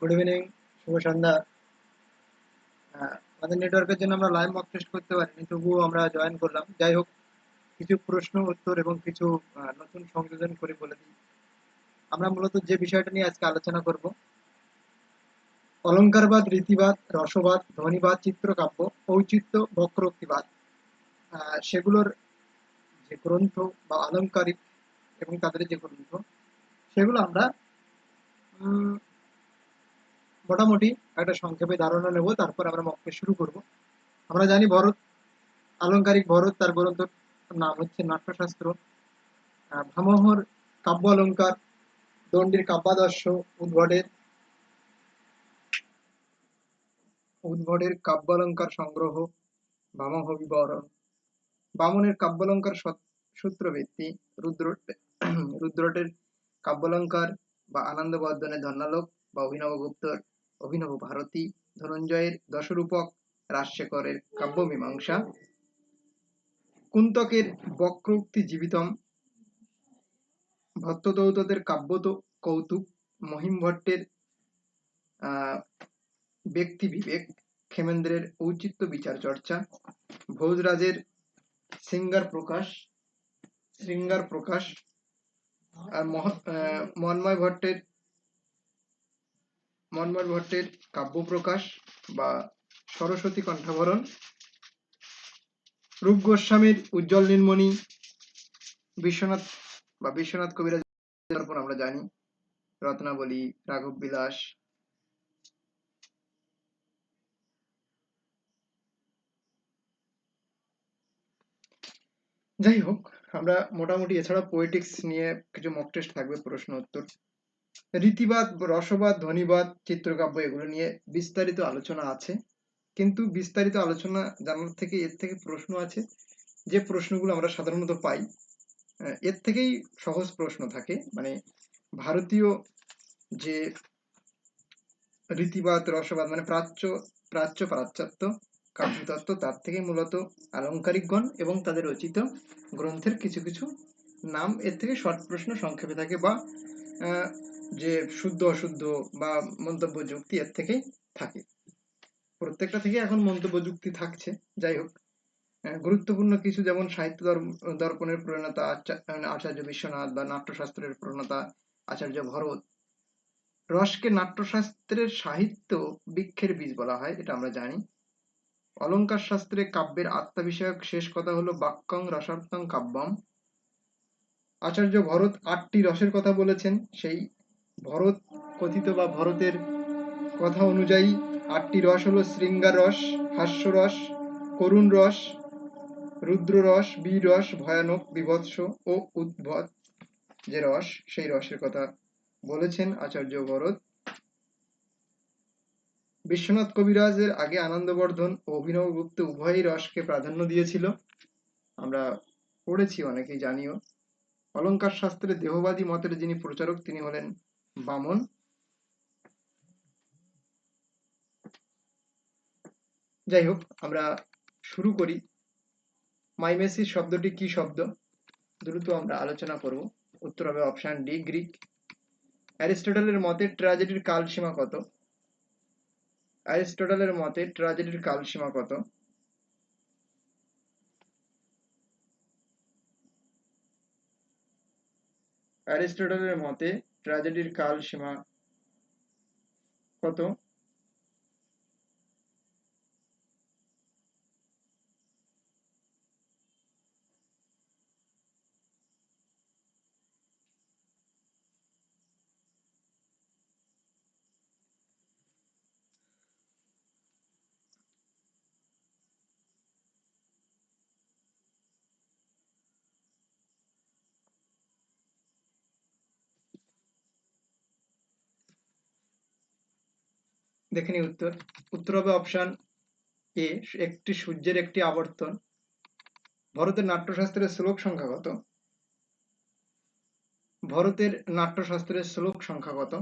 Good evening, শুভ সন্ধ্যা। আমাদের নেটওয়ার্কের জন্য আমরা লাইভ মক টেস্ট করতে পারিনি, তবুও আমরা জয়েন করলাম। যাই হোক, কিছু প্রশ্ন উত্তর এবং কিছু নতুন সংযোজন করে বলে দিই। আমরা মূলত যে বিষয়টা নিয়ে আজকে আলোচনা করব, অলঙ্কারবাদ, রীতিবাদ, রসবাদ, ধ্বনিবাদ, চিত্রকাব্য, ঔচিত্য, বক্রোক্তিবাদ, সেগুলোর যে গ্রন্থ বা আলংকারিক এবং তাদের যে গ্রন্থ, সেগুলো আমরা উম, মোটামুটি একটা সংক্ষেপে ধারণা নেব, তারপর আমরা মক টেস্ট শুরু করব। আমরা জানি ভরত, আলংকারিক ভরত, তার গ্রন্থ নাম হচ্ছে নাট্যশাস্ত্র। ভামহর কাব্য অলঙ্কার, দণ্ডির কাব্যাদর্শ, উদ্ভটের উদ্ভটের কাব্যালঙ্কার সংগ্রহ, ভামহ বিবরণ, বামনের কাব্যালঙ্কার সূত্রভিত্তি, রুদ্রটের কাব্যালঙ্কার বা আনন্দবর্ধনের ধন্যালোক বা অভিনব গুপ্তর অভিনব ভারতী, ধনঞ্জয়ের দশরূপক, রাজশেখরের কাব্যমীমাংসা, কুন্তকের বক্রোক্তি জীবিতম, ভট্টদৌতদের কাব্য কৌতুক, মহিম ভট্টের ব্যক্তি বিবেক, ক্ষেমেন্দ্রের ঔচিত্য বিচার চর্চা, ভোজরাজের শৃঙ্গার প্রকাশ, আর মন্ময় ভট্টের কাব্য প্রকাশ বা সরস্বতী কণ্ঠাভরণ, রূপ গোস্বামীর উজ্জ্বল নীলমণি, বিশ্বনাথ কবিরাজ দর্পণ আমরা জানি, রত্নাবলী, রাঘব বিলাস। যাই হোক, আমরা মোটামুটি এছাড়া পোয়েটিক্স নিয়ে কিছু মক টেস্ট থাকবে, প্রশ্ন উত্তর। রীতিবাদ, রসবাদ, ধ্বনিবাদ, চিত্রকাব্য এগুলো নিয়ে বিস্তারিত আলোচনা আছে, কিন্তু বিস্তারিত আলোচনা জানার থেকে এর থেকে প্রশ্ন আছে, যে প্রশ্নগুলো আমরা সাধারণত পাই এর থেকেই সহজ প্রশ্ন থাকে। মানে ভারতীয় যে রীতিবাদ, রসবাদ মানে প্রাচ্য কাব্যতত্ত্ব, তার থেকে মূলত আলংকারিকগণ এবং তাদের রচিত গ্রন্থের কিছু কিছু নাম এর থেকে শর্ট প্রশ্ন সংক্ষেপে থাকে, বা যে শুদ্ধ অশুদ্ধ বা মন্তব্য যুক্তি এর থেকেই থাকে। প্রত্যেকটা থেকে এখন মন্তব্য যুক্তি থাকছে। যাই হোক, গুরুত্বপূর্ণ কিছু, যেমন সাহিত্য দর্পণের প্রণেতা আচার্য বিশ্বনাথ, বা নাট্যশাস্ত্রের প্রণেতা আচার্য ভরত। রসকে নাট্যশাস্ত্রের সাহিত্য বৃক্ষের বীজ বলা হয়, এটা আমরা জানি। অলঙ্কার শাস্ত্রে কাব্যের আত্মা বিষয়ক শেষ কথা হলো বাক্যং রসার্থং কাব্যম। আচার্য ভরত 8টি রসের কথা বলেছেন। সেই ভরত কথিত বা ভরতের কথা অনুযায়ী 8টি রস হলো শৃঙ্গার রস, হাস্যরস, করুণ রস, রুদ্র রস, বীর রস, ভয়ানক, বীভৎস ও উদ্ভট যে রস, সেই রসের কথা বলেছেন আচার্য ভরত। বিশ্বনাথ কবিরাজের আগে আনন্দবর্ধন ও অভিনবগুপ্ত উভয়ই রসকে প্রাধান্য দিয়েছিল, আমরা পড়েছি, অনেকেই জানিও। অলঙ্কার শাস্ত্রে দেহবাদী মতের যিনি প্রচারক তিনি হলেন বামন। যাই হোক, আমরা শুরু করি। মাইমেসিস শব্দটি কি শব্দ? দ্রুত আমরা আলোচনা করব। উত্তর হবে অপশন ডি, গ্রিক। অ্যারিস্টটলের মতে ট্র্যাজেডির কালসীমা কত? অ্যারিস্টটলের মতে ট্র্যাজেডির কালসীমা কত? অ্যারিস্টটলের মতে ট্র্যাজেডির কালসীমা কত? দেখে নি উত্তর। উত্তর হবে অপশন এ, একটি সূর্যের একটি আবর্তন। ভরতের নাট্যশাস্ত্রের শ্লোক সংখ্যা কত? ভরতের নাট্যশাস্ত্রের শ্লোক সংখ্যা কত?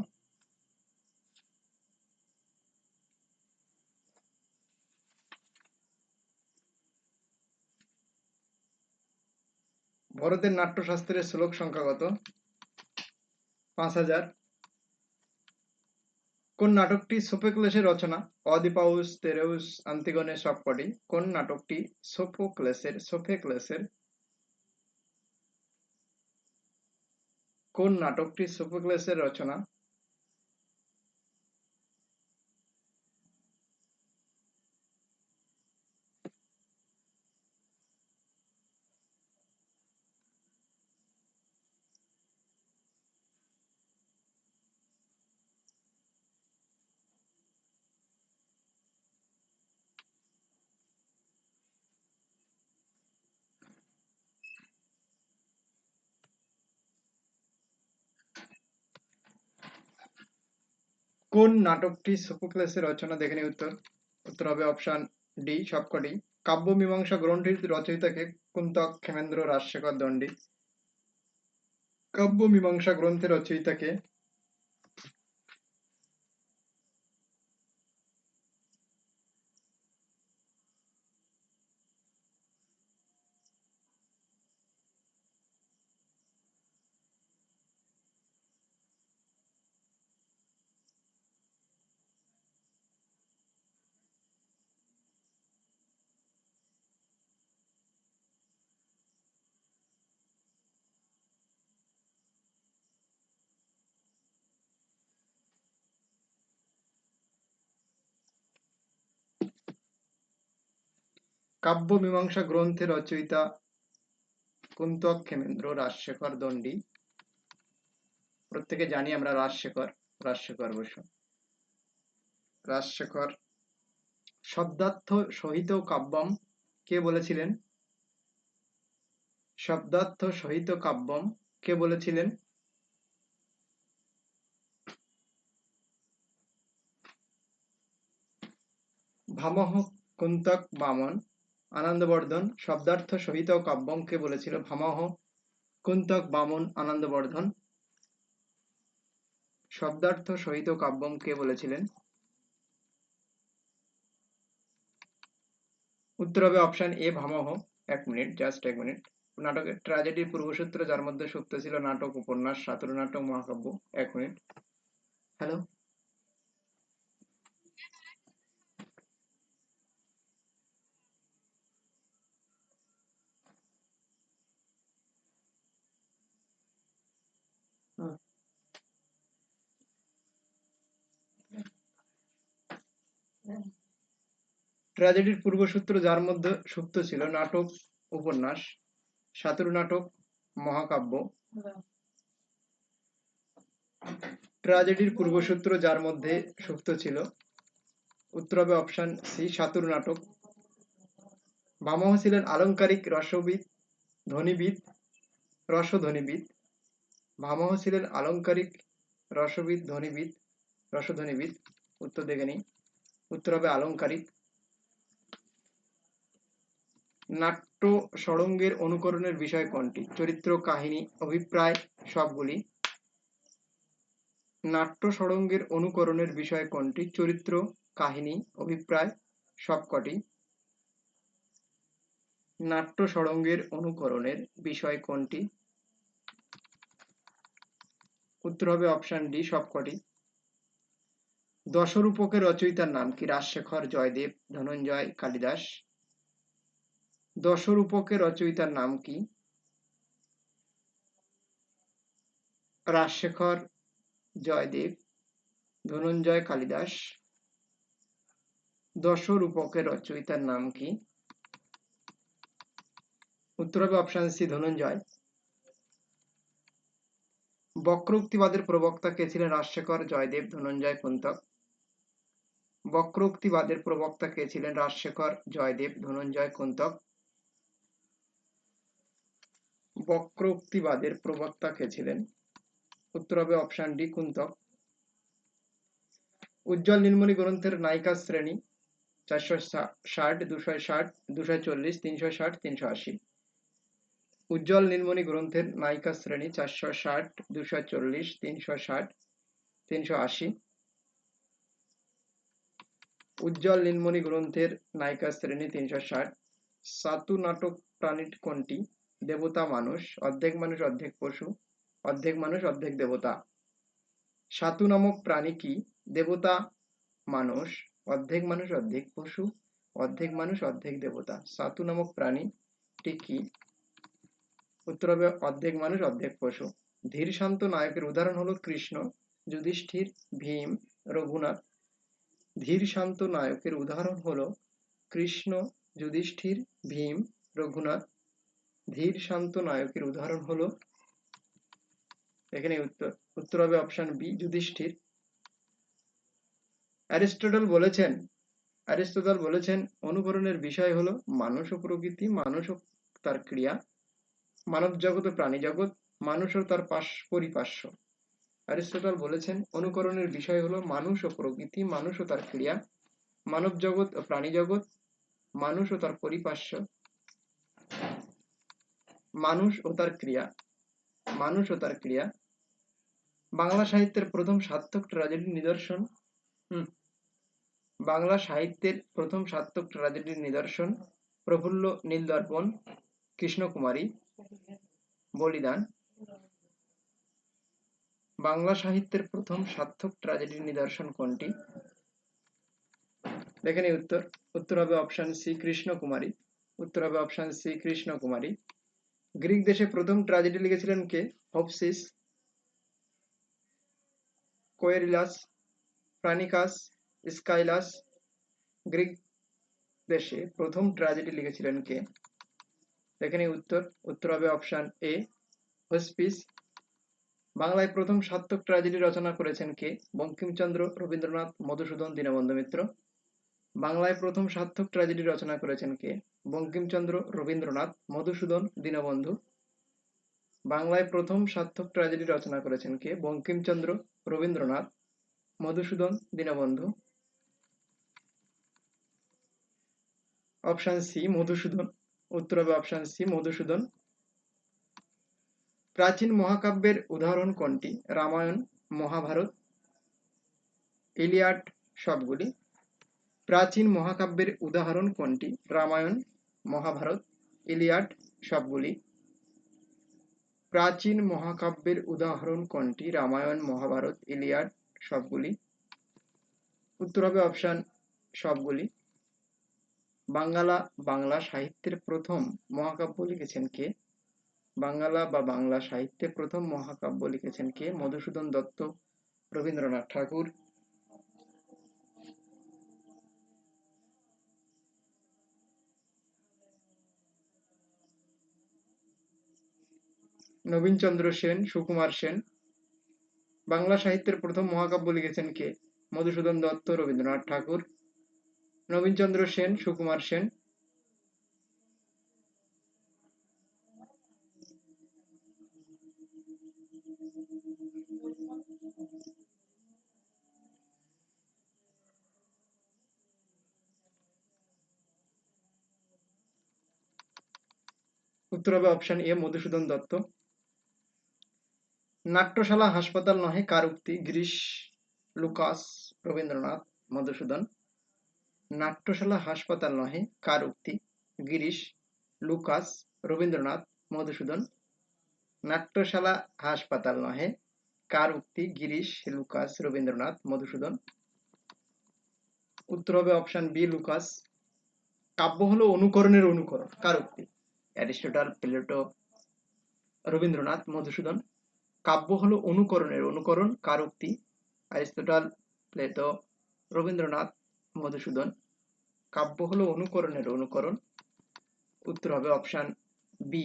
ভরতের নাট্যশাস্ত্রের শ্লোক সংখ্যা কত? 5000। কোন নাটকটি সোফোক্লেসের রচনা? অদিপাউস, তেরেউস, আন্তিগনে সবকটি। কোন নাটকটি সোফোক্লেসের রচনা? কোন নাটকটি সোফোক্লেসের রচনা? দেখে নিই উত্তর। উত্তর হবে অপশন ডি সবকটি। কাব্যমীমাংসা গ্রন্থটির রচয়িতাকে? কুন্তক, ক্ষেমেন্দ্র, রাজশেখর, দণ্ডী। কাব্যমীমাংসা গ্রন্থের রচয়িতাকে? কাব্যমীমাংসা গ্রন্থের রচয়িতা কুন্তক, ক্ষেমেন্দ্র, রাজশেখর, দণ্ডী। প্রত্যেকে জানি আমরা রাজশেখর বসু। রাজশেখর। শব্দার্থ সহিত কাব্যম কে বলেছিলেন? শব্দার্থ সহিত কাব্যম কে বলেছিলেন? ভামহ, কুন্তক, বামন, আনন্দবর্ধন। শব্দার্থ সহিত কাব্যম কে বলেছিল? ভামহ, কুন্তক, বামন, আনন্দবর্ধন। শব্দার্থ সহিত কাব্যম কে বলেছিলেন? উত্তর হবে অপশন এ ভামহ। এক মিনিট, জাস্ট এক মিনিট। নাটকের ট্র্যাজেডির পূর্বসূত্র যার মধ্যে সুপ্ত ছিল নাটক, উপন্যাস, সাতুর নাটক, মহাকাব্য। এক মিনিট। হ্যালো। ট্র্যাজেডির পূর্বসূত্র যার মধ্যে সুপ্ত ছিল নাটক, উপন্যাস, সাতুর নাটক, মহাকাব্য। ট্র্যাজেডির পূর্বসূত্র যার মধ্যে সুপ্ত ছিল। উত্তর হবে অপশন সি সাতুর নাটক। ভামহ ছিলেন আলংকারিক রসবিদ, ধ্বনিবিদ, রসধ্বনিবিদ। ভামহ ছিলেন আলংকারিক রসবিদ, ধ্বনিবিদ, রসধ্বনিবিদ। উত্তর দেখে নিই। উত্তর হবে আলংকারিক। নাট্য ষড়ঙ্গের অনুকরণের বিষয় কোনটি? চরিত্র, কাহিনী, অভিপ্রায়, সবগুলি। নাট্য ষড়ঙ্গের অনুকরণের বিষয় কোনটি? চরিত্র, কাহিনী, অভিপ্রায়, সবকটি। নাট্য ষড়ঙ্গের অনুকরণের বিষয় কোনটি? উত্তর হবে অপশন ডি সবকটি। দশরূপকের রচয়িতার নাম কি? রাজশেখর, জয়দেব, ধনঞ্জয়, কালিদাস। দশরূপকের রচয়িতার নাম কি? রাজশেখর, জয়দেব, ধনঞ্জয়, কালিদাস। দশরূপকের রচয়িতার নাম কি? উত্তর হবে অপশন সি ধনঞ্জয়। বক্রোক্তিবাদের প্রবক্তা কে ছিলেন? রাজশেখর, জয়দেব, ধনঞ্জয়, কুন্তক। বক্রোক্তিবাদের প্রবক্তা কে ছিলেন? রাজশেখর, জয়দেব, ধনঞ্জয়, কুন্তক। বক্রোক্তিবাদের প্রবক্তা কে ছিলেন? উত্তর হবে অপশন ডি কুন্তক। উজ্জ্বল নীলমণি গ্রন্থের নায়িকা শ্রেণী? 460, 260, 240, 360, 380। উজ্জ্বল নীলমণি গ্রন্থের নায়িকা শ্রেণী 460, 240, 360, 380। উজ্জ্বল নীলমণি গ্রন্থের নায়িকা শ্রেণী 360। সাতু নাটক প্রাণী কোনটি? দেবতা, মানুষ, অর্ধেক মানুষ অর্ধেক পশু, অর্ধেক মানুষ অর্ধেক দেবতা। সাতু নামক প্রাণী কি? দেবতা মানুষ, অর্ধেক মানুষ অর্ধেক পশু, অর্ধেক মানুষ অর্ধেক দেবতা। সাতু নামক প্রাণীটি কি? উত্তর হবে অর্ধেক মানুষ অর্ধেক পশু। ধীর শান্ত নায়কের উদাহরণ হলো কৃষ্ণ, যুধিষ্ঠির, ভীম, রঘুনাথ। ধীর শান্ত নায়কের উদাহরণ হলো কৃষ্ণ, যুধিষ্ঠির, ভীম, রঘুনাথ। ধীর শান্ত নায়কের উদাহরণ হলো, এখানে উত্তর হবে অপশন বি, যুধিষ্ঠির। অ্যারিস্টটল বলেছেন অনুকরণের বিষয় হলো মানুষ ও প্রকৃতি, মানুষ ও তার ক্রিয়া, মানব জগৎ ও প্রাণী জগৎ, মানুষ ও তার পরিপার্শ্ব। অ্যারিস্টটল বলেছেন অনুকরণের বিষয় হলো মানুষ ও প্রকৃতি, মানুষ ও তার ক্রিয়া, মানব জগৎ ও প্রাণী জগৎ, মানুষ ও তার পরিপার্শ্ব, মানুষ ও তার ক্রিয়া, মানুষ ও তার ক্রিয়া। বাংলা সাহিত্যের প্রথম সার্থক ট্র্যাজেডির নিদর্শন, বাংলা সাহিত্যের প্রথম সার্থক ট্র্যাজেডির নিদর্শন প্রফুল্ল নীলদর্পণ, কৃষ্ণকুমারী, বলিদান। বাংলা সাহিত্যের প্রথম সার্থক ট্র্যাজেডির নিদর্শন কোনটি? এখানে উত্তর হবে অপশন সি, কৃষ্ণকুমারী। উত্তর হবে অপশন সি, কৃষ্ণকুমারী। গ্রিক দেশে প্রথম ট্র্যাজেডি লিখেছিলেন কে? হোপসিস, কোয়েরিলাস, প্রানিকাস, স্কাইলাস। গ্রিক দেশে প্রথম ট্র্যাজেডি লিখেছিলেন কে? এখানে উত্তর হবে অপশন এ, হোস্পিস। বাংলায় প্রথম সার্থক ট্র্যাজেডি রচনা করেছেন কে? বঙ্কিমচন্দ্র, রবীন্দ্রনাথ, মধুসূদন, দীনবন্ধু মিত্র। বাংলায় প্রথম সার্থক ট্র্যাজেডি রচনা করেছেন কে? বঙ্কিমচন্দ্র, রবীন্দ্রনাথ, মধুসূদন, দীনবন্ধু। বাংলায় প্রথম সার্থক ট্র্যাজেডি রচনা করেছেন কে? বঙ্কিমচন্দ্র, রবীন্দ্রনাথ, মধুসূদন, দীনবন্ধু। Option C, Madhusudan. উত্তর হবে অপশন সি, মধুসূদন। প্রাচীন মহাকাব্যের উদাহরণ কোনটি? রামায়ণ, মহাভারত, ইলিয়াড, সবগুলি। প্রাচীন মহাকাব্যের উদাহরণ কোনটি? রামায়ণ, মহাভারত, ইলিয়াড, সবগুলি। প্রাচীন মহাকাব্যের উদাহরণ কোনটি? রামায়ণ, মহাভারত, ইলিয়াড, সবগুলি। উত্তর হবে অপশন সবগুলি। বাংলা সাহিত্যের প্রথম মহাকাব্য লিখেছেন কে? বাংলা সাহিত্যে প্রথম মহাকাব্য লিখেছেন কে? মধুসূদন দত্ত, রবীন্দ্রনাথ ঠাকুর। নবীনচন্দ্র সেন, সুকুমার সেন। বাংলা সাহিত্যের প্রথম মহাকাব্য লিখেছেন কে? মধুসূদন দত্ত, রবীন্দ্রনাথ ঠাকুর। নবীনচন্দ্র সেন, সুকুমার সেন। উত্তর হবে অপশন এ, মধুসূদন দত্ত। নাট্যশালা হাসপাতাল নহে কার উক্তি? গিরিশ, লুকাস, রবীন্দ্রনাথ, মধুসূদন। নাট্যশালা হাসপাতাল নহে কার উক্তি? গিরিশ, লুকাস, রবীন্দ্রনাথ, মধুসূদন। নাট্যশালা হাসপাতাল নহে কার উক্তি? গিরিশ, লুকাস, রবীন্দ্রনাথ, মধুসূদন। উত্তর হবে অপশন বি, লুকাস। কাব্য হলো অনুকরণের অনুকরণ, কার উক্তি? Aristotle, Plato, Rabindranath, Madhusudan. কাব্য হলো অনুকরণের অনুকরণ, কার উক্তি? Aristotle, Plato, Rabindranath, Madhusudan. কাব্য হলো অনুকরণের অনুকরণ। উত্তর হবে অপশন বি,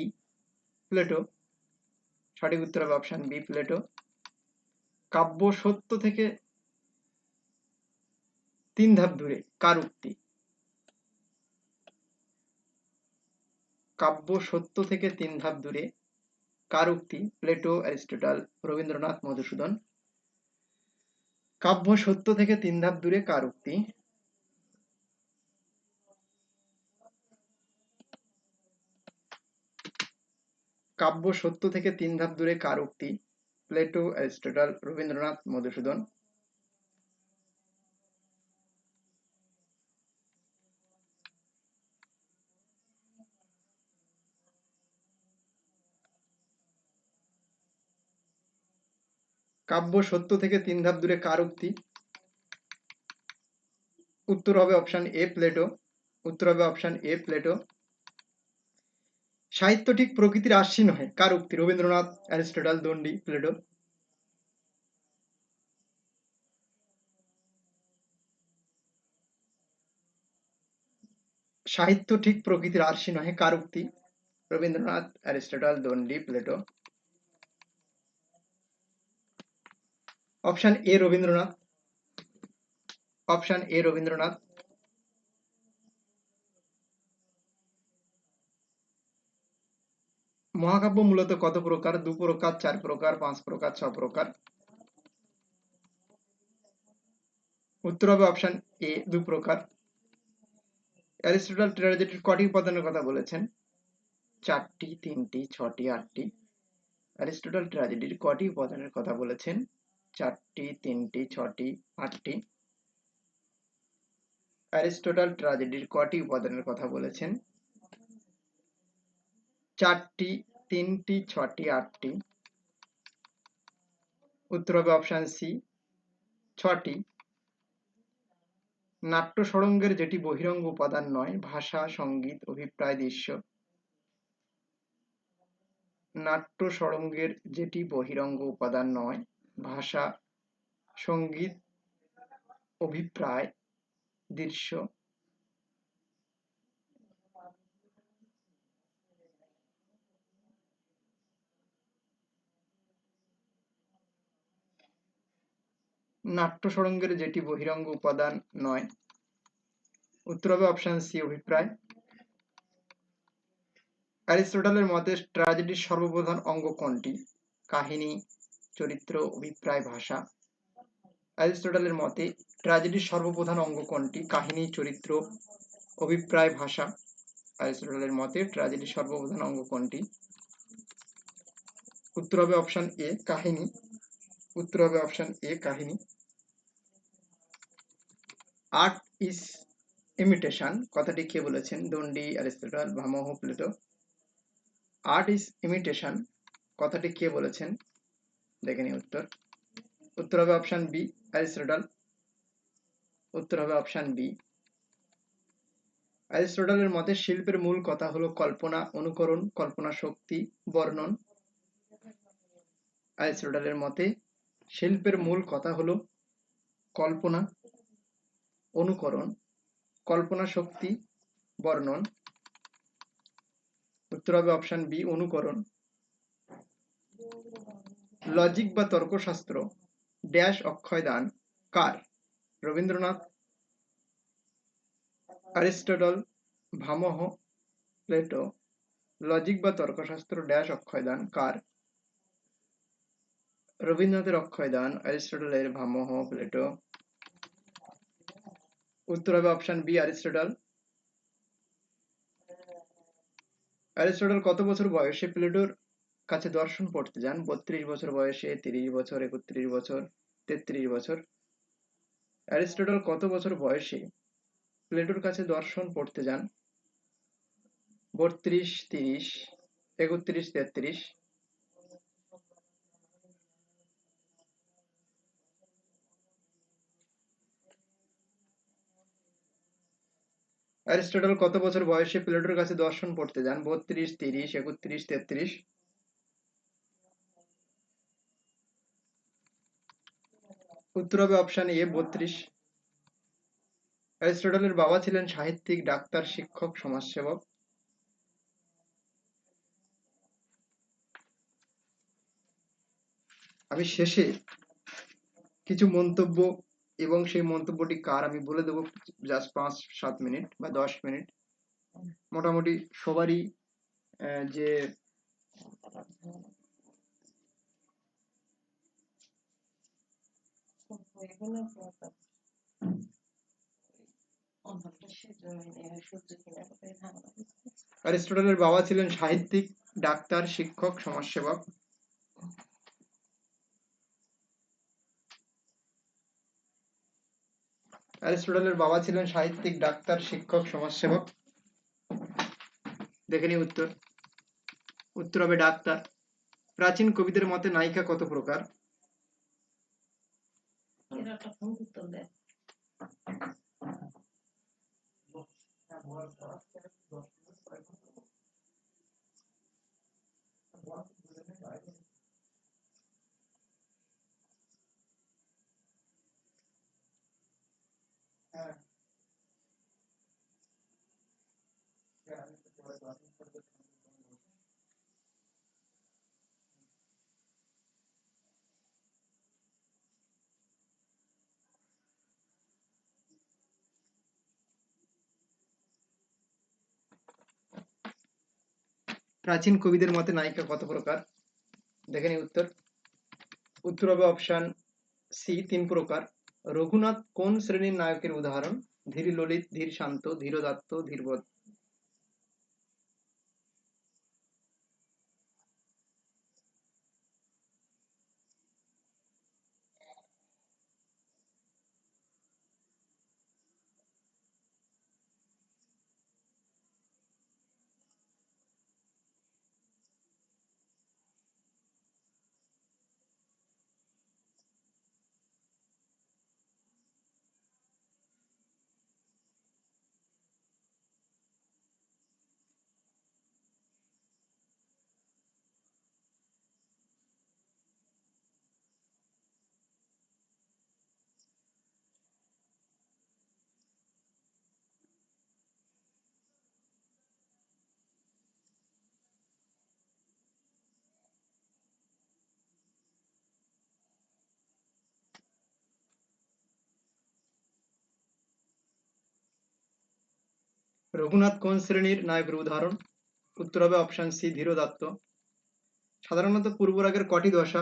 প্লেটো। সঠিক উত্তর হবে অপশন বি, প্লেটো। কাব্য সত্য থেকে 3 ধাপ দূরে, কার উক্তি? কাব্য সত্য থেকে 3 ধাপ দূরে, কার উক্তি? Plato, Aristotle, Rabindranath, Madhusudan. কাব্য সত্য থেকে 3 ধাপ দূরে, কার উক্তি? কাব্য সত্য থেকে 3 ধাপ দূরে, কার উক্তি? Plato, Aristotle, Rabindranath, Madhusudan. কাব্য সত্য থেকে 3 ধাপ দূরে, কার উক্তি? উত্তর হবে অপশন এ প্লেটো। উত্তর হবে অপশন এ প্লেটো। সাহিত্য ঠিক প্রকৃতির আশ্বিন নহে কার উক্তি? Rabindranath, Aristotle, Dandi, Plato. সাহিত্য ঠিক প্রকৃতির আশ্বিন নহে কার উক্তি? Rabindranath, Aristotle, Dandi, Plato. Option A Rabindranath. Option A Rabindranath. মহাকাব্য মূলত কত প্রকার? 2 প্রকার, 4 প্রকার, 5 প্রকার, 6 প্রকার। উত্তর হবে অপশন এ 2 প্রকার। অ্যারিস্টটল ট্র্যাজেডির কটি উপাদানের কথা বলেছেন? 4টি, 3টি, 6টি, 8টি। অ্যারিস্টটল ট্র্যাজেডির কটি উপাদানের কথা বলেছেন? 4টি, 3টি, 6টি, 8টি। অ্যারিস্টটল ট্র্যাজেডির কটি উপাদানের কথা বলেছেন? 4টি, 3টি, 6টি, 8টি। উত্তর হবে অপশন সি 6টি। নাট্য সড়ঙ্গের যেটি বহিরঙ্গ উপাদান নয়, ভাষা, সঙ্গীত, অভিপ্রায়, দৃশ্য। নাট্য সড়ঙ্গের যেটি বহিরঙ্গ উপাদান নয়, ভাষা, সঙ্গীত, অভিপ্রায়, দৃশ্য। নাট্য সড়ঙ্গের যেটি বহিরঙ্গ উপাদান নয়। উত্তর হবে অপশন সি অভিপ্রায়। অ্যারিস্টটলের মতে ট্র্যাজেডির সর্বপ্রধান অঙ্গ কোনটি? কাহিনী, চরিত্র, অভিপ্রায়, ভাষা। অ্যারিস্টটলের মতে ট্র্যাজেডির সর্বপ্রধান অঙ্গ কোনটি? কাহিনী, চরিত্র, অভিপ্রায়, ভাষা। অ্যারিস্টটলের মতে ট্র্যাজেডির সর্বপ্রধান অঙ্গ কোনটি? উত্তর হবে অপশন এ কাহিনী। উত্তর হবে অপশন এ কাহিনী। আর্ট ইজ ইমিটেশন কথাটি কে বলেছেন? Dandi, Aristotle, Bhamaha, Plato. Art is imitation কথাটি কে বলেছেন? দেখে নিই উত্তর। উত্তর হবে অপশন বি অ্যারিস্টটল। উত্তর হবে অপশন বি। অ্যারিস্টটলের মতে শিল্পের মূল কথা হলো কল্পনা, অনুকরণ, কল্পনা শক্তি, বর্ণন। অ্যারিস্টটলের মতে শিল্পের মূল কথা হলো কল্পনা, অনুকরণ, কল্পনা শক্তি, বর্ণন। উত্তর হবে অপশন বি অনুকরণ। লজিক বা তর্কশাস্ত্র ড্যাশ অক্ষয় দান কার? Rabindranath, Aristotle, Bhamaha, Plato. Logic বা তর্কশাস্ত্র ড্যাশ অক্ষয় দান কার? রবীন্দ্রনাথের অক্ষয় দান, অ্যারিস্টটলের, ভামহ, প্লেটো। উত্তর হবে অপশন বি অ্যারিস্টটল। অ্যারিস্টটল কত বছর বয়সে প্লেটোর কাছে দর্শন পড়তে যান? 32 বছর বয়সে, 30 বছর, 31 বছর, 33 বছর। অ্যারিস্টটল কত বছর বয়সে প্লেটোর কাছে দর্শন পড়তে যান? 32, 30, 31, 33। অ্যারিস্টটল কত বছর বয়সে প্লেটোর কাছে দর্শন পড়তে যান? 32, 30, 31, 33। উত্তর হবে অপশন এ 32। অ্যারিস্টটলের বাবা ছিলেন সাহিত্যিক, ডাক্তার, শিক্ষক, সমাজসেবক। আমি শেষে কিছু মন্তব্য এবং সেই মন্তব্যটি কার আমি বলে দেবো জাস্ট 5-7 মিনিট বা 10 মিনিট। মোটামুটি সবারই যে অ্যারিস্টটলের বাবা ছিলেন সাহিত্যিক, ডাক্তার, শিক্ষক, সমাজসেবক। অ্যারিস্টটলের বাবা ছিলেন সাহিত্যিক, ডাক্তার, শিক্ষক, সমাজসেবক। দেখে নিই উত্তর। উত্তর হবে ডাক্তার। প্রাচীন কবিদের মতে নায়িকা কত প্রকার? প্রাচীন কবিদের মতে নায়িকা কত প্রকার? দেখে নিই উত্তর। উত্তর হবে অপশন সি, 3 প্রকার। রঘুনাথ কোন শ্রেণীর নায়কের উদাহরণ? ধীর ললিত, ধীর শান্ত, ধীরোদাত্ত, ধীরবদ। রঘুনাথ কোন শ্রেণীর নায়কের উদাহরণ? উত্তর হবে অপশন সি, ধীরোদাত্ত। সাধারণত পূর্বরাগের কটি দশা?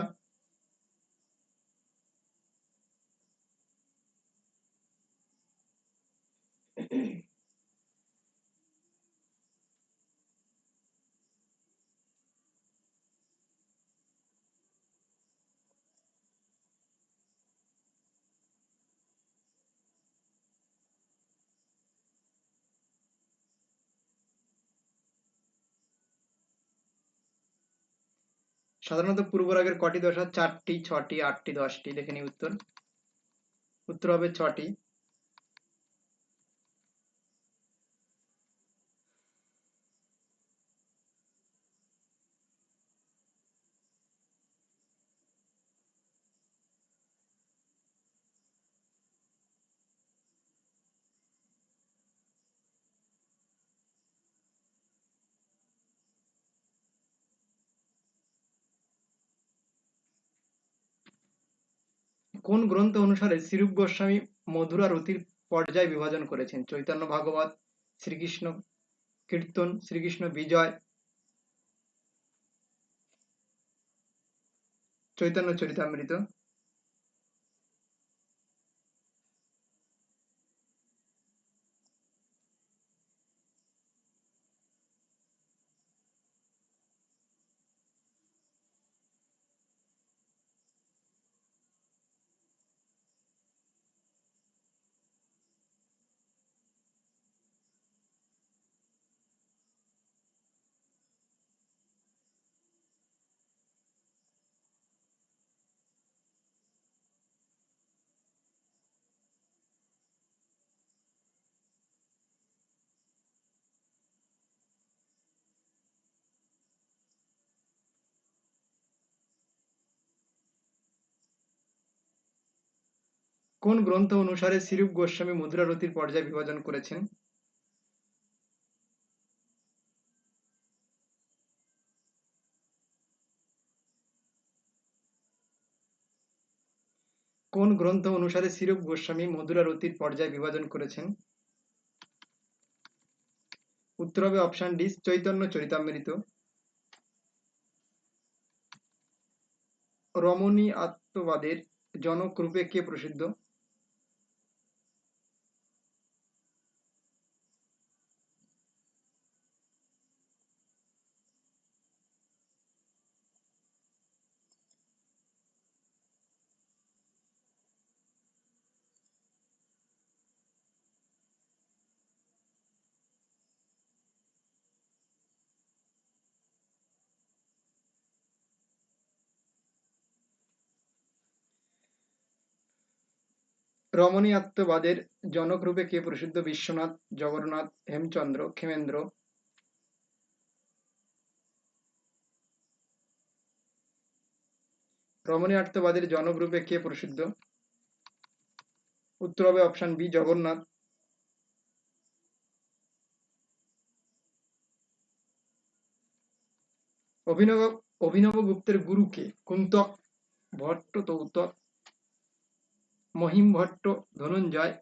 সাধারণত পূর্বরাগের কটি দশা? 4টি, 6টি, 8টি, 10টি। দেখে নিই উত্তর। উত্তর হবে 6টি। কোন গ্রন্থ অনুসারে শ্রীরূপ গোস্বামী মধুরা রতির পর্যায় বিভাজন করেছেন? চৈতন্য ভাগবত, শ্রীকৃষ্ণ কীর্তন, শ্রীকৃষ্ণ বিজয়, চৈতন্য চরিতামৃত। কোন গ্রন্থ অনুসারে শ্রীরূপ গোস্বামী মধুরা রতির পর্যায় বিভাজন করেছেন? কোন গ্রন্থ অনুসারে শ্রীরূপ গোস্বামী মধুরা রতির পর্যায় বিভাজন করেছেন? উত্তর হবে অপশন ডি, চৈতন্য চরিতামৃত। রমণীয়াত্মবাদের জনক রূপে কে প্রসিদ্ধ? রমণীয়াত্মবাদের জনক রূপে কে প্রসিদ্ধ? বিশ্বনাথ, জগন্নাথ, হেমচন্দ্র, ক্ষেমেন্দ্র। রমণীয়াত্মবাদের জনক রূপে কে প্রসিদ্ধ? উত্তর হবে অপশন বি, জগন্নাথ। অভিনব অভিনব গুপ্তের গুরু কে? কুন্তক, ভট্ট তৌতক, মহিম ভট্ট, ধনঞ্জয়।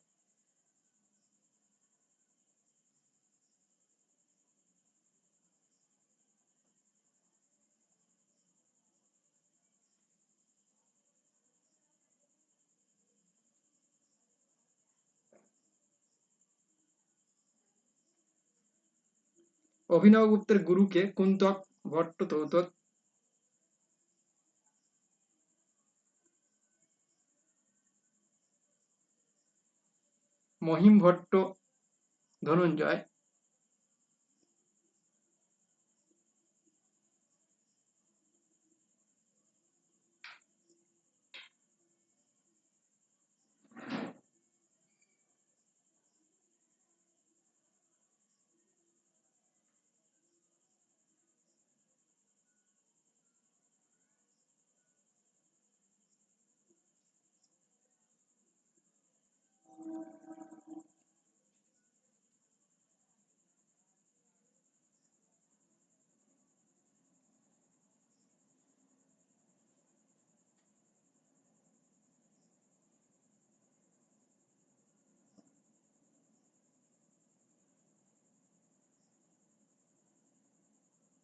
অভিনব গুপ্তের গুরু কে? কুন্তক, ভট্ট তৌতক, মহিম ভট্ট, ধনঞ্জয়।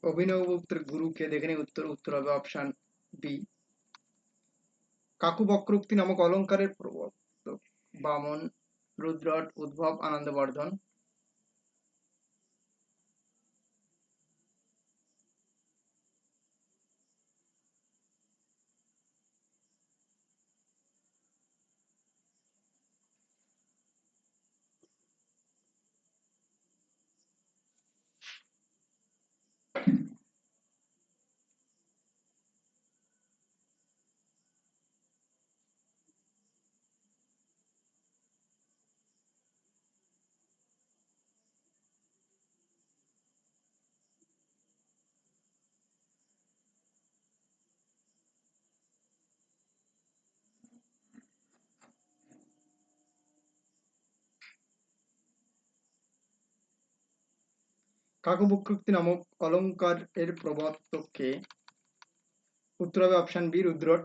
অভিনব গুপ্তের গুরু কে? দেখে নিই উত্তর। উত্তর হবে অপশন বি, কাকু বক্রোক্তি নামক অলঙ্কারের প্রবর্তক? বামন, রুদ্রট, উদ্ভব, আনন্দবর্ধন। কাকু বক্রোক্তি নামক অলঙ্কার এর প্রবর্তক কে? উত্তর হবে অপশন বি, রুদ্রট।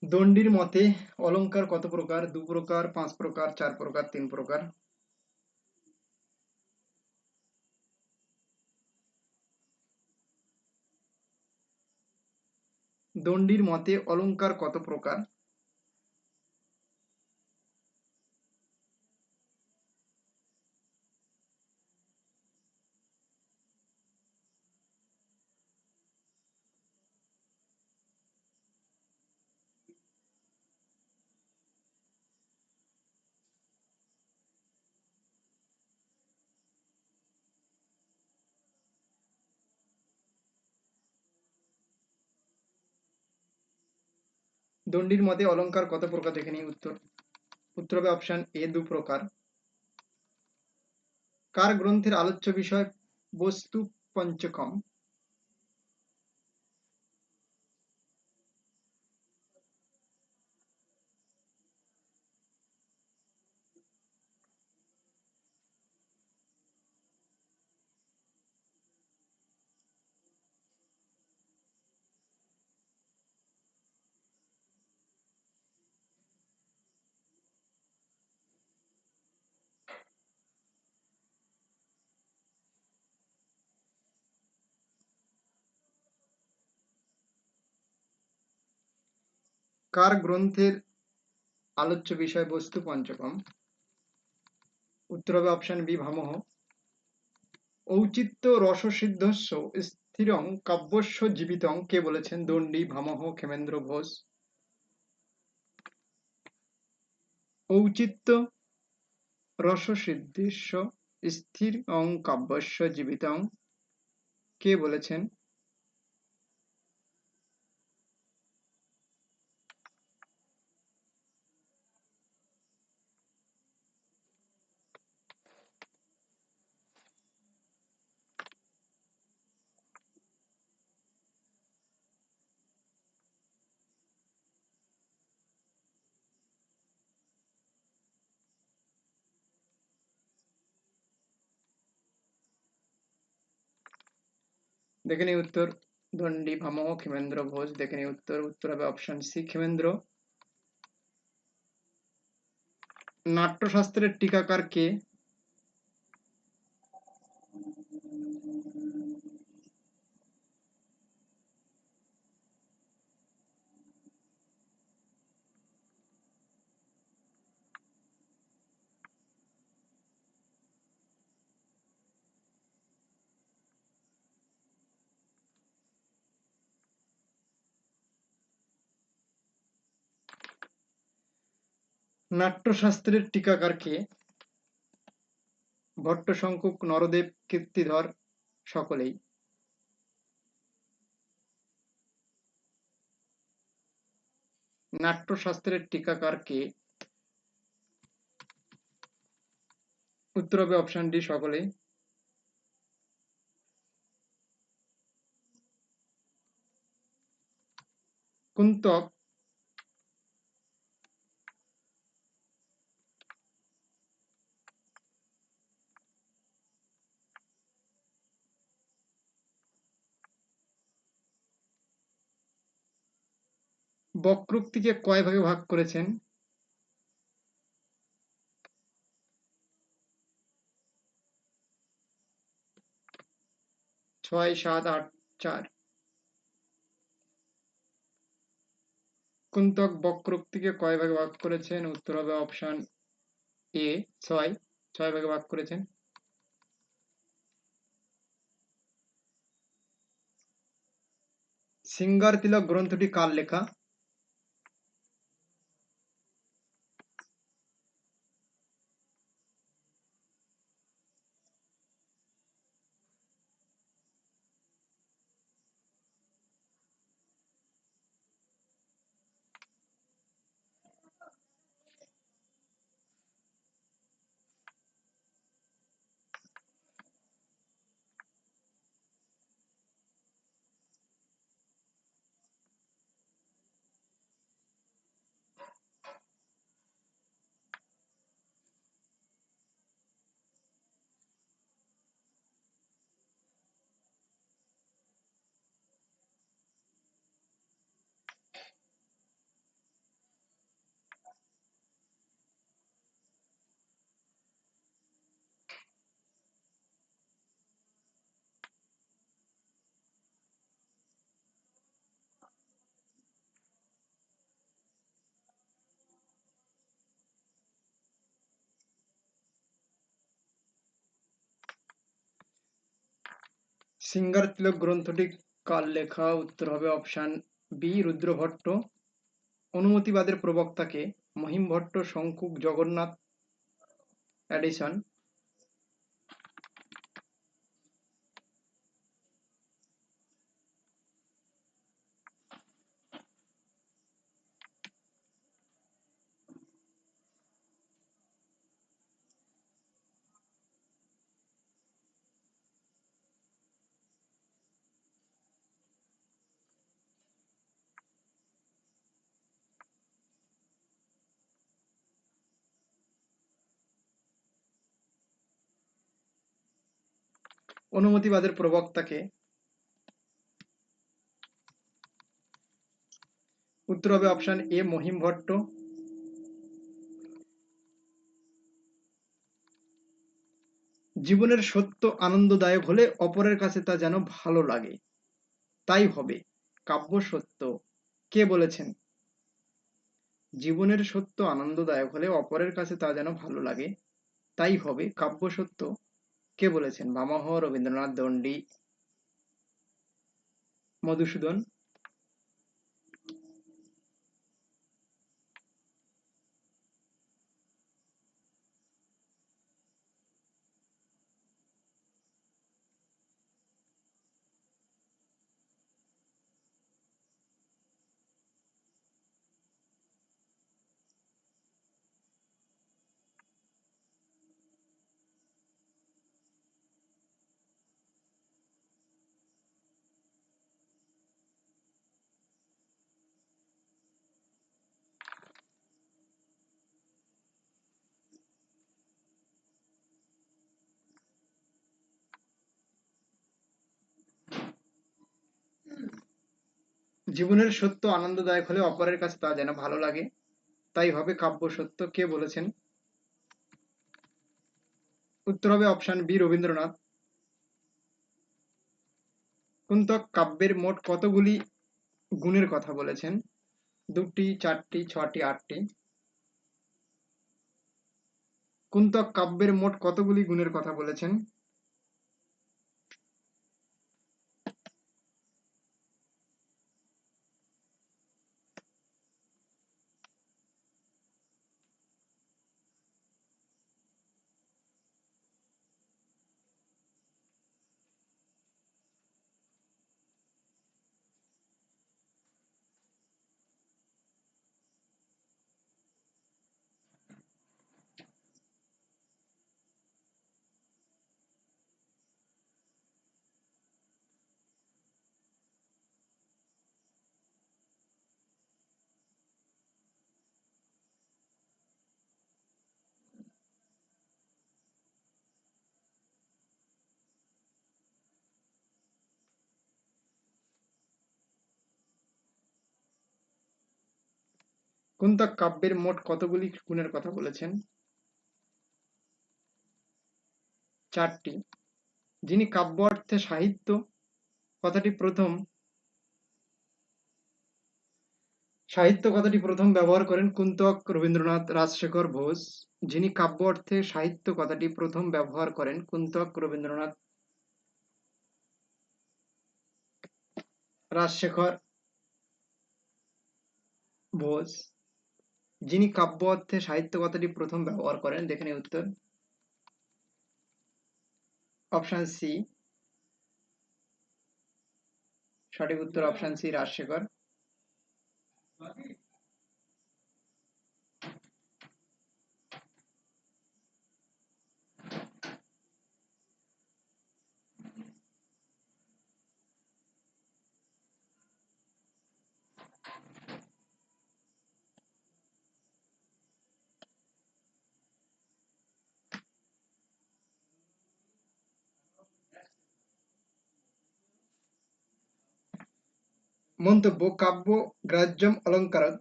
দণ্ডির মতে অলঙ্কার কত প্রকার? 2 প্রকার, 5 প্রকার, 4 প্রকার, 3 প্রকার। দণ্ডির মতে অলঙ্কার কত প্রকার? দণ্ডির মতে অলঙ্কার কত প্রকার? দেখে নিই উত্তর। উত্তর হবে অপশন এ, 2 প্রকার। কার গ্রন্থের আলোচ্য বিষয় বস্তু পঞ্চকম? কার গ্রন্থের আলোচ্য বিষয় বস্তু পঞ্চকম? উত্তর হবে অপশন বি, ভামহ। ঔচিত্য রসসিদ্ধস্য স্থিরং কাব্যস্য জীবিতং কে বলেছেন? দণ্ডী, ভামহ, ক্ষেমেন্দ্র, ঘোষ। ঔচিত্য রসসিদ্ধস্য স্থিরং কাব্যস্য জীবিতং কে বলেছেন? দেখে নিই উত্তর। দণ্ডী, ভামহ, ক্ষেমেন্দ্র ঘোষ। দেখে নিই উত্তর। উত্তর হবে অপশন সি, ক্ষেমেন্দ্র। নাট্যশাস্ত্রের টিকাকার কে? নাট্যশাস্ত্রের টিকাকার কে? ভট্টশঙ্কুক, নরদেব, কীর্তিধর, সকলেই। নাট্যশাস্ত্রের টিকাকার কে? উত্তর হবে অপশন ডি, সকলেই। কুন্তক বক্রোক্তিকে কয় ভাগে ভাগ করেছেন? 6, 7, 8, 4। কুন্তক বক্রোক্তিকে কয় ভাগে ভাগ করেছেন? উত্তর হবে অপশন এ, 6। 6 ভাগে ভাগ করেছেন। সিঙ্গার তিলক গ্রন্থটি কার লেখা? সিঙ্গার তিলক গ্রন্থটি কার লেখা? উত্তর হবে অপশন বি, রুদ্র ভট্ট। অনুমতিবাদের প্রবক্তা কে? মহিম ভট্ট, শঙ্কুক, জগন্নাথ, এডিসন। অনুমতিবাদের প্রবক্তা কে? উত্তর হবে অপশন এ, মহিম ভট্ট। জীবনের সত্য আনন্দদায়ক হলে অপরের কাছে তা যেন ভালো লাগে, তাই হবে কাব্য সত্য। কে বলেছেন? জীবনের সত্য আনন্দদায়ক হলে অপরের কাছে তা যেন ভালো লাগে, তাই হবে কাব্য সত্য। কে বলেছেন? ভামহ, রবীন্দ্রনাথ, দণ্ডী, মধুসূদন। জীবনের সত্য আনন্দদায়ক হলে অপরের কাছে তা যেন ভালো লাগে, তাই হবে কাব্য সত্য। কে বলেছেন? উত্তর হবে অপশন বি, রবীন্দ্রনাথ। কুন্তক কাব্যের মোট কতগুলি গুণের কথা বলেছেন? 2টি, 4টি, 6টি, 8টি? কুন্তক কাব্যের মোট কতগুলি গুণের কথা বলেছেন? কুন্তক কাব্যের মোট কতগুলি গুণের কথা বলেছেন? 4টি। যিনি কাব্য অর্থে সাহিত্য কথাটি প্রথম ব্যবহার করেন? কুন্তক, রবীন্দ্রনাথ, রাজশেখর ঘোষ। যিনি কাব্য অর্থে সাহিত্য কথাটি প্রথম ব্যবহার করেন? কুন্তক, রবীন্দ্রনাথ, রাজশেখর ঘোষ। যিনি কাব্য অর্থে সাহিত্য কথাটি প্রথম ব্যবহার করেন? দেখে নিই উত্তর। অপশন সি, সঠিক উত্তর অপশন সি, রাজশেখর। মন্তব্য: কাব্য গ্রাহ্যম অলঙ্কারৎ,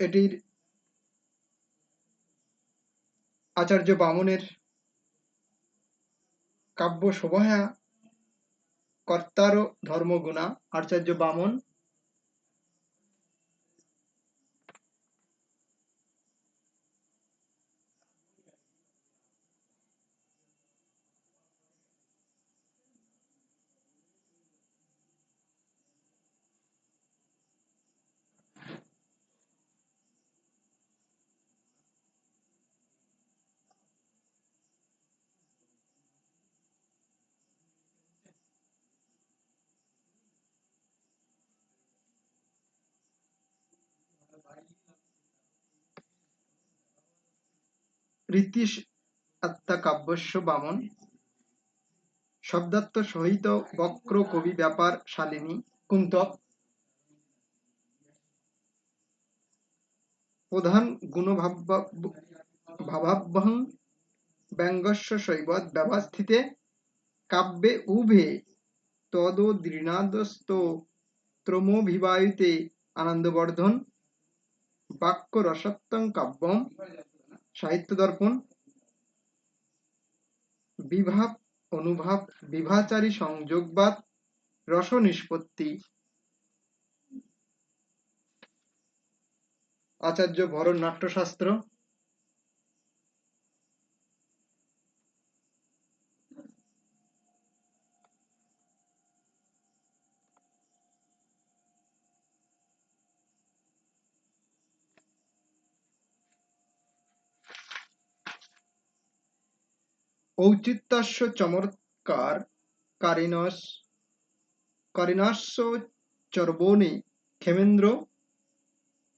এটির আচার্য বামনের কাব্য শোভয়া কর্তার ধর্মগুণা। আচার্য বামন রীতিশ আত্মা কাব্যস্য বামন শব্দার্থ সহিত বক্র কবি ব্যাপার শালিনী। কুন্তক প্রধান গুণভাবাভ্যাং ব্যঙ্গস্য শৈবৎ ব্যবস্থিতে কাব্যে উভে তদোদৃঢ়াদস্তোত্রমভিবায়িতে আনন্দবর্ধন বাক্য রসত্বং কাব্যম। সাহিত্য দর্পণ বিভাব অনুভাব বিভাচারী সংযোগবাদ রস নিষ্পত্তি। আচার্য ভরত নাট্যশাস্ত্র। ঔচিত্যস্য চমৎকার কারিণস্য চর্বণে ক্ষেমেন্দ্র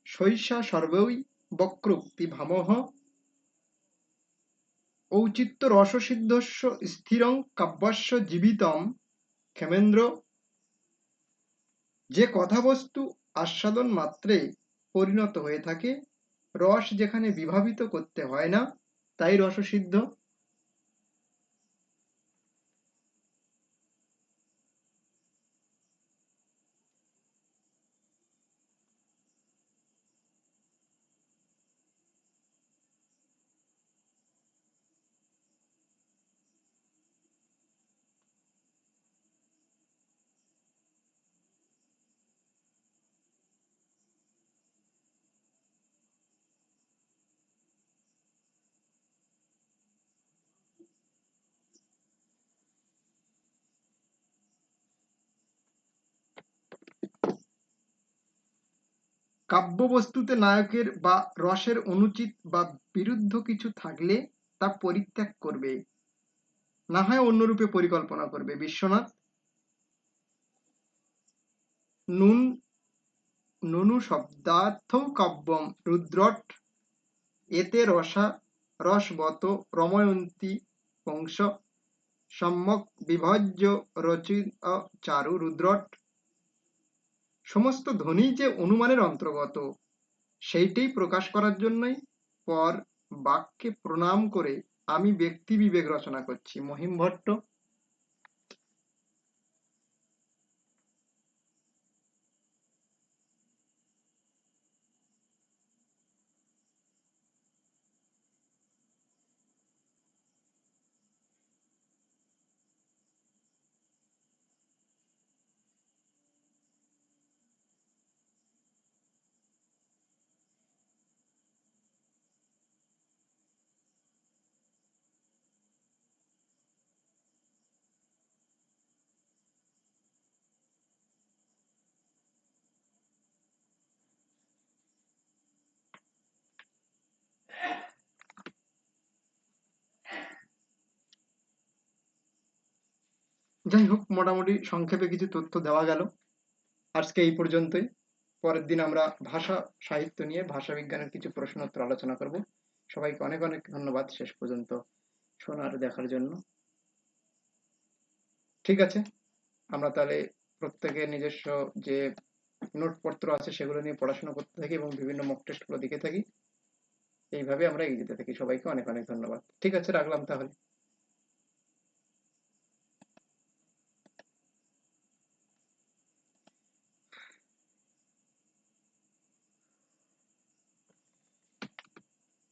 শৈষা সর্বৈ বক্রোক্তি ভামহ। ঔচিত্য রসসিদ্ধস্য স্থিরং কাব্যস্য জীবিতম ক্ষেমেন্দ্র। যে কথাবস্তু আস্বাদন মাত্রে পরিণত হয়ে থাকে, রস যেখানে বিভাবিত করতে হয় না, তাই রসসিদ্ধ। কাব্যবস্তুতে নায়কের বা রসের অনুচিত বা বিরুদ্ধ কিছু থাকলে তা পরিত্যাগ করবে, না হয় অন্যরূপে পরিকল্পনা করবে। বিশ্বনাথ। নুন ননু শব্দার্থ কাব্যম রুদ্রট এতে রসবত রময়ন্তী বংশ সম্যক বিভজ্য রচিত চারু রুদ্রট। সমস্ত ধ্বনি যে অনুমানের অন্তর্গত, সেইটাই প্রকাশ করার জন্যই পর বাক্যে প্রণাম করে আমি ব্যক্তি বিবেক রচনা করছি। মহিম ভট্ট। যাই হোক, মোটামুটি সংক্ষেপে কিছু তথ্য দেওয়া গেল। আজকে এই পর্যন্তই। পরের দিন আমরা ভাষা সাহিত্য নিয়ে ভাষা বিজ্ঞানের কিছু প্রশ্নোত্তর আলোচনা করব। সবাইকে অনেক অনেক ধন্যবাদ শেষ পর্যন্ত শোনার দেখার জন্য। ঠিক আছে, আমরা তাহলে প্রত্যেকের নিজস্ব যে নোটপত্র আছে সেগুলো নিয়ে পড়াশোনা করতে থাকি এবং বিভিন্ন মক টেস্টগুলো দিতে থাকি। এইভাবে আমরা এগিয়ে যেতে থাকি। সবাইকে অনেক অনেক ধন্যবাদ। ঠিক আছে, রাখলাম তাহলে।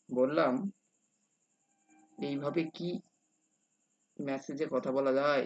বললাম এইভাবে কি মেসেজে কথা বলা যায়?